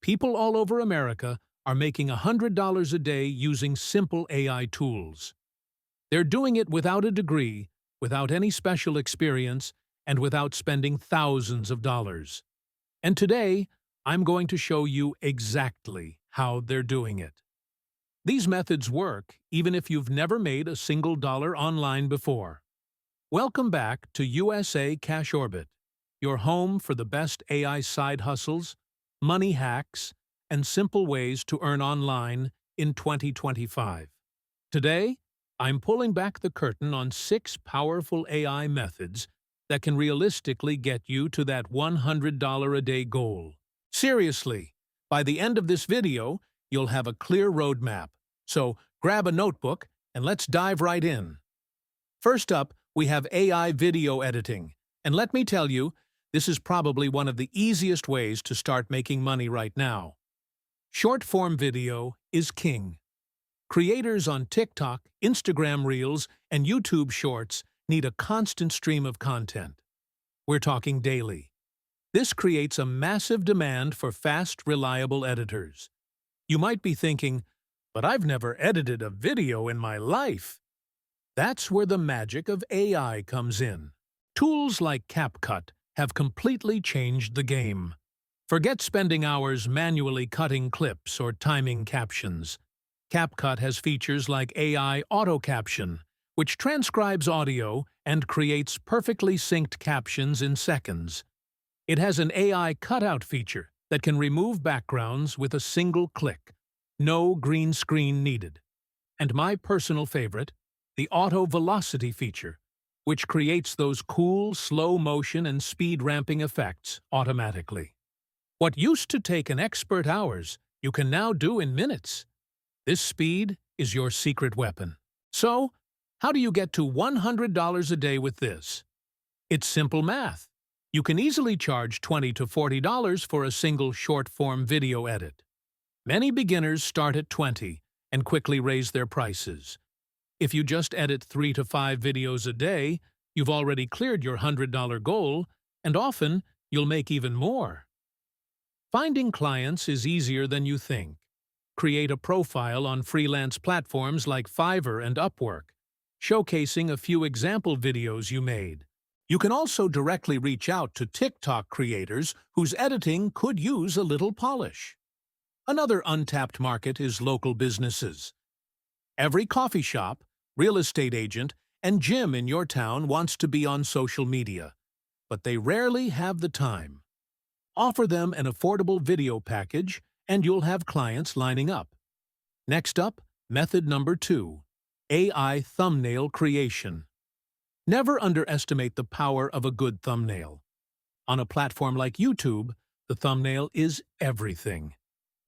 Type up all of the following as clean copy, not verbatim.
people all over America are making $100 a day using simple AI tools. They're doing it without a degree, without any special experience, and without spending thousands of dollars. And today, I'm going to show you exactly how they're doing it. These methods work even if you've never made a single dollar online before. Welcome back to USA CashOrbit, your home for the best AI side hustles, money hacks, and simple ways to earn online in 2025. Today, I'm pulling back the curtain on 6 powerful AI methods that can realistically get you to that $100 a day goal. Seriously, by the end of this video, you'll have a clear roadmap. So grab a notebook and let's dive right in. First up, we have AI video editing. And let me tell you, this is probably one of the easiest ways to start making money right now. Short-form video is king. Creators on TikTok, Instagram Reels, and YouTube Shorts need a constant stream of content. We're talking daily. This creates a massive demand for fast, reliable editors. You might be thinking, but I've never edited a video in my life. That's where the magic of AI comes in. Tools like CapCut have completely changed the game. Forget spending hours manually cutting clips or timing captions. CapCut has features like AI auto caption, which transcribes audio and creates perfectly synced captions in seconds. It has an AI cutout feature that can remove backgrounds with a single click. No green screen needed. And my personal favorite, the auto velocity feature, which creates those cool slow motion and speed ramping effects automatically. What used to take an expert hours, you can now do in minutes. This speed is your secret weapon. So, how do you get to $100 a day with this? It's simple math. You can easily charge $20 to $40 for a single short-form video edit. Many beginners start at $20 and quickly raise their prices. If you just edit 3 to 5 videos a day, you've already cleared your $100 goal, and often you'll make even more. Finding clients is easier than you think. Create a profile on freelance platforms like Fiverr and Upwork, showcasing a few example videos you made. You can also directly reach out to TikTok creators whose editing could use a little polish. Another untapped market is local businesses. Every coffee shop, real estate agent, and gym in your town wants to be on social media, but they rarely have the time. Offer them an affordable video package, and you'll have clients lining up. Next up, method number 2, AI thumbnail creation. Never underestimate the power of a good thumbnail. On a platform like YouTube, the thumbnail is everything.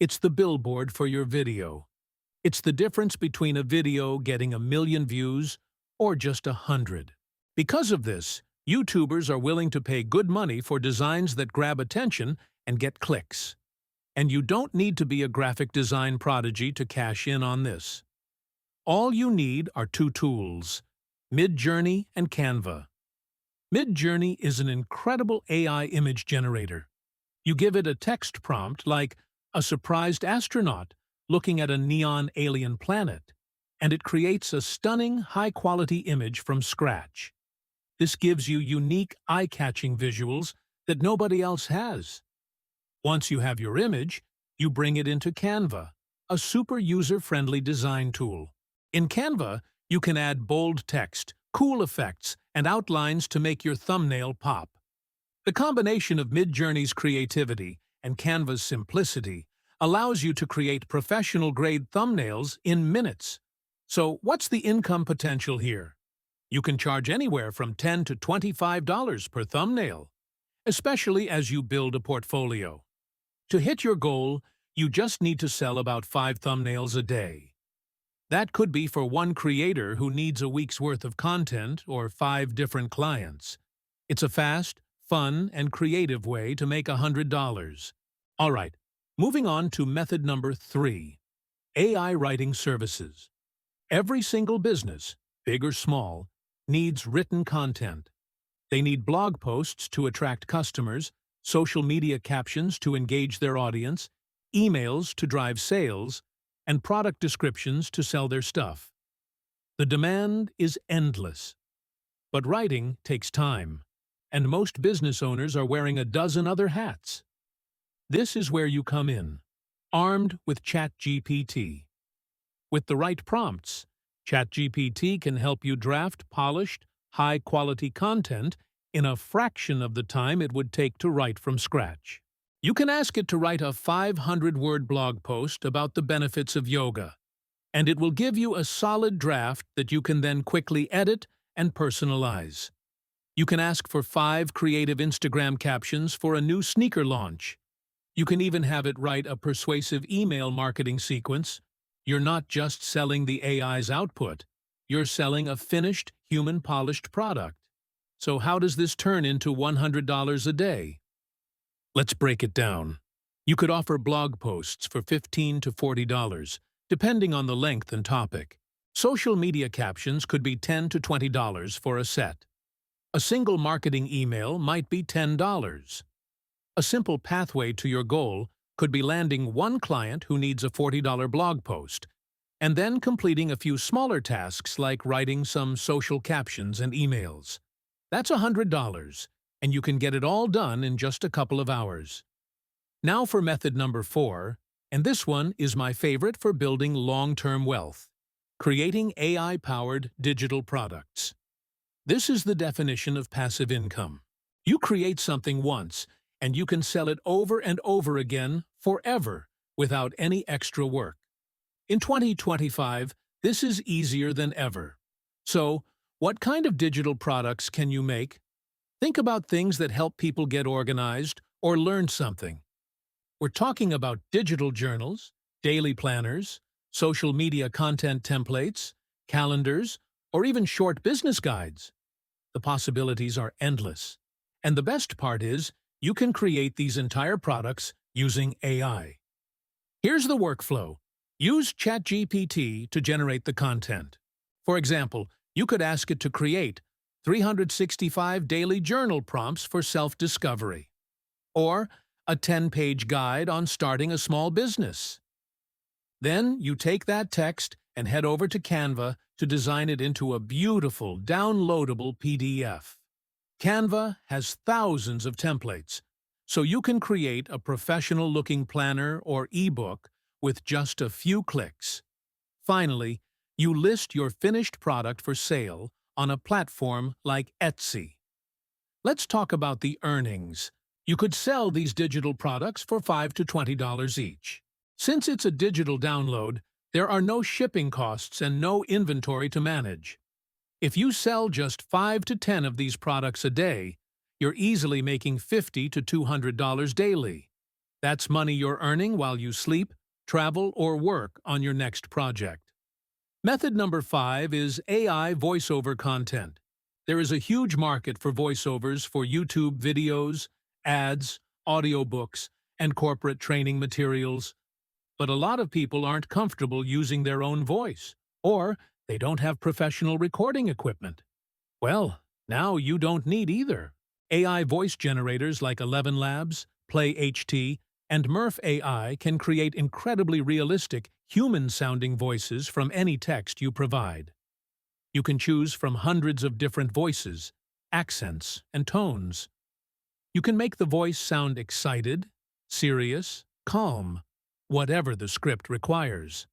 It's the billboard for your video. It's the difference between a video getting 1 million views or just 100. Because of this, YouTubers are willing to pay good money for designs that grab attention and get clicks. And you don't need to be a graphic design prodigy to cash in on this. All you need are 2 tools, Midjourney and Canva. Midjourney is an incredible AI image generator. You give it a text prompt like a surprised astronaut looking at a neon alien planet, and it creates a stunning, high-quality image from scratch. This gives you unique, eye-catching visuals that nobody else has. Once you have your image, you bring it into Canva, a super user-friendly design tool. In Canva, you can add bold text, cool effects, and outlines to make your thumbnail pop. The combination of Midjourney's creativity and Canva's simplicity allows you to create professional-grade thumbnails in minutes. So what's the income potential here? You can charge anywhere from $10 to $25 per thumbnail, especially as you build a portfolio. To hit your goal, you just need to sell about 5 thumbnails a day. That could be for one creator who needs a week's worth of content or 5 different clients. It's a fast, fun, and creative way to make $100. All right, moving on to method number 3, AI writing services. Every single business, big or small, needs written content. They need blog posts to attract customers, social media captions to engage their audience, emails to drive sales, and product descriptions to sell their stuff. The demand is endless. But writing takes time, and most business owners are wearing a dozen other hats. This is where you come in, armed with ChatGPT. With the right prompts, ChatGPT can help you draft polished, high-quality content in a fraction of the time it would take to write from scratch. You can ask it to write a 500-word blog post about the benefits of yoga, and it will give you a solid draft that you can then quickly edit and personalize. You can ask for 5 creative Instagram captions for a new sneaker launch. You can even have it write a persuasive email marketing sequence. You're not just selling the AI's output, you're selling a finished, human-polished product. So how does this turn into $100 a day? Let's break it down. You could offer blog posts for $15 to $40, depending on the length and topic. Social media captions could be $10 to $20 for a set. A single marketing email might be $10. A simple pathway to your goal could be landing one client who needs a $40 blog post, and then completing a few smaller tasks like writing some social captions and emails. That's $100, and you can get it all done in just a couple of hours. Now for method number 4, and this one is my favorite for building long-term wealth: creating AI-powered digital products. This is the definition of passive income. You create something once, and you can sell it over and over again, forever, without any extra work. In 2025, this is easier than ever. So, what kind of digital products can you make? Think about things that help people get organized or learn something. We're talking about digital journals, daily planners, social media content templates, calendars, or even short business guides. The possibilities are endless. And the best part is, you can create these entire products using AI. Here's the workflow. Use ChatGPT to generate the content. For example, you could ask it to create 365 daily journal prompts for self-discovery, or a 10-page guide on starting a small business. Then you take that text and head over to Canva to design it into a beautiful, downloadable PDF. Canva has thousands of templates, so you can create a professional-looking planner or ebook with just a few clicks. Finally, you list your finished product for sale on a platform like Etsy. Let's talk about the earnings. You could sell these digital products for $5 to $20 each. Since it's a digital download, there are no shipping costs and no inventory to manage. If you sell just 5 to 10 of these products a day, you're easily making $50 to $200 daily. That's money you're earning while you sleep, travel, or work on your next project. Method number 5 is AI voiceover content. There is a huge market for voiceovers for YouTube videos, ads, audiobooks, and corporate training materials. But a lot of people aren't comfortable using their own voice, or they don't have professional recording equipment. Well, now you don't need either. AI voice generators like ElevenLabs, PlayHT, and Murph AI can create incredibly realistic, human-sounding voices from any text you provide. You can choose from hundreds of different voices, accents, and tones. You can make the voice sound excited, serious, calm, whatever the script requires.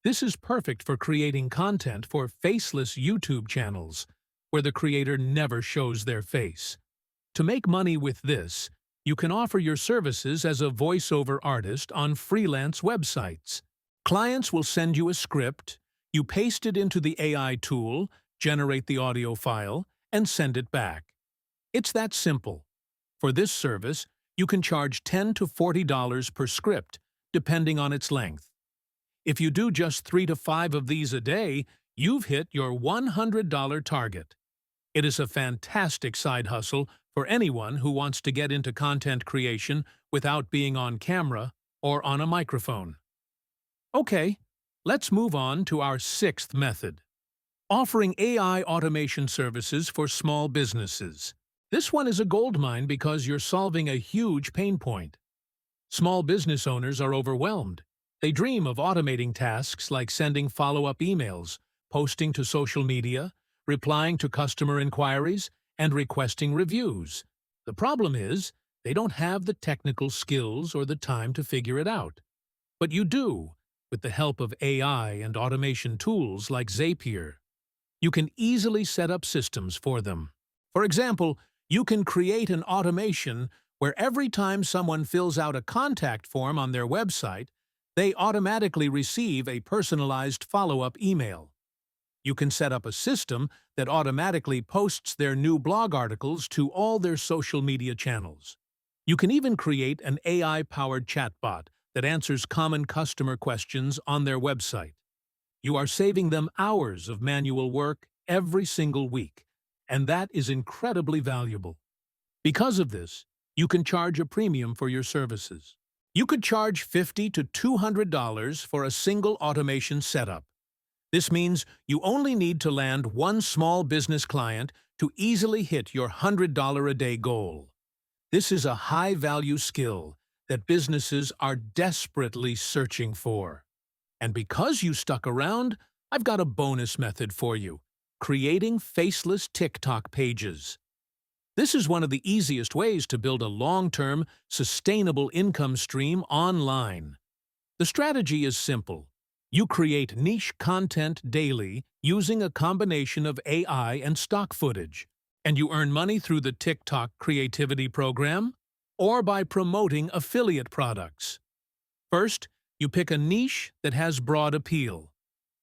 This is perfect for creating content for faceless YouTube channels, where the creator never shows their face. To make money with this, you can offer your services as a voiceover artist on freelance websites. Clients will send you a script, you paste it into the AI tool, generate the audio file, and send it back. It's that simple. For this service, you can charge $10 to $40 per script, depending on its length. If you do just 3 to 5 of these a day, you've hit your $100 target. It is a fantastic side hustle for anyone who wants to get into content creation without being on camera or on a microphone. Okay, let's move on to our 6th method: offering AI automation services for small businesses. This one is a goldmine because you're solving a huge pain point. Small business owners are overwhelmed. They dream of automating tasks like sending follow-up emails, posting to social media, replying to customer inquiries, and requesting reviews. The problem is, they don't have the technical skills or the time to figure it out. But you do, with the help of AI and automation tools like Zapier. You can easily set up systems for them. For example, you can create an automation where every time someone fills out a contact form on their website, they automatically receive a personalized follow-up email. You can set up a system that automatically posts their new blog articles to all their social media channels. You can even create an AI-powered chatbot that answers common customer questions on their website. You are saving them hours of manual work every single week, and that is incredibly valuable. Because of this, you can charge a premium for your services. You could charge $50 to $200 for a single automation setup. This means you only need to land one small business client to easily hit your $100 a day goal. This is a high-value skill that businesses are desperately searching for. And because you stuck around, I've got a bonus method for you: creating faceless TikTok pages. This is one of the easiest ways to build a long-term, sustainable income stream online. The strategy is simple. You create niche content daily using a combination of AI and stock footage, and you earn money through the TikTok Creativity Program or by promoting affiliate products. First, you pick a niche that has broad appeal.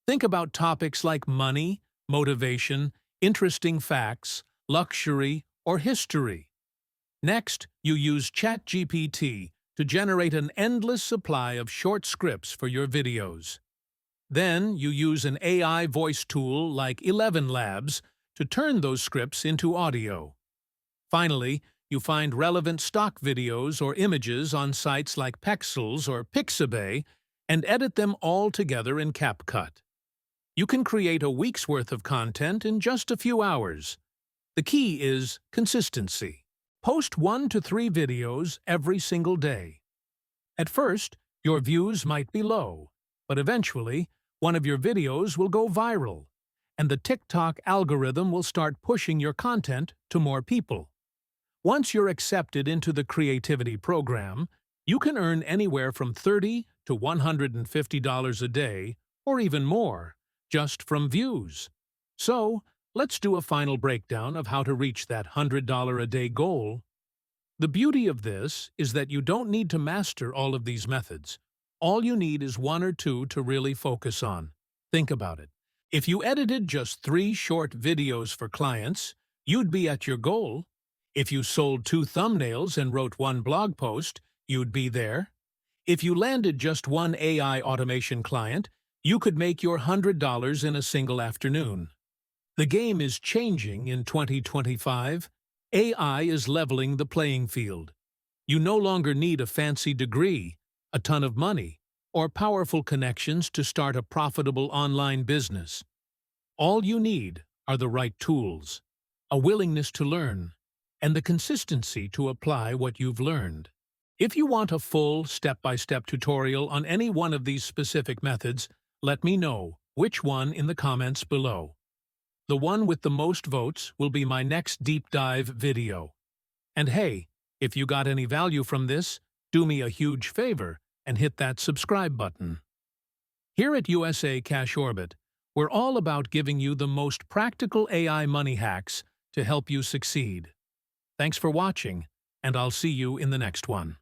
Think about topics like money, motivation, interesting facts, luxury, or history. Next, you use ChatGPT to generate an endless supply of short scripts for your videos. Then, you use an AI voice tool like ElevenLabs to turn those scripts into audio. Finally, you find relevant stock videos or images on sites like Pexels or Pixabay and edit them all together in CapCut. You can create a week's worth of content in just a few hours. The key is consistency. Post 1 to 3 videos every single day. At first, your views might be low, but eventually, one of your videos will go viral, and the TikTok algorithm will start pushing your content to more people. Once you're accepted into the creativity program, you can earn anywhere from $30 to $150 a day, or even more, just from views. So, let's do a final breakdown of how to reach that $100 a day goal. The beauty of this is that you don't need to master all of these methods. All you need is 1 or 2 to really focus on. Think about it. If you edited just 3 short videos for clients, you'd be at your goal. If you sold 2 thumbnails and wrote 1 blog post, you'd be there. If you landed just 1 AI automation client, you could make your $100 in a single afternoon. The game is changing in 2025. AI is leveling the playing field. You no longer need a fancy degree, a ton of money, or powerful connections to start a profitable online business. All you need are the right tools, a willingness to learn, and the consistency to apply what you've learned. If you want a full step-by-step tutorial on any one of these specific methods, let me know which one in the comments below. The one with the most votes will be my next deep dive video. And hey, if you got any value from this, do me a huge favor and hit that subscribe button. Here at USA CashOrbit, we're all about giving you the most practical AI money hacks to help you succeed. Thanks for watching, and I'll see you in the next one.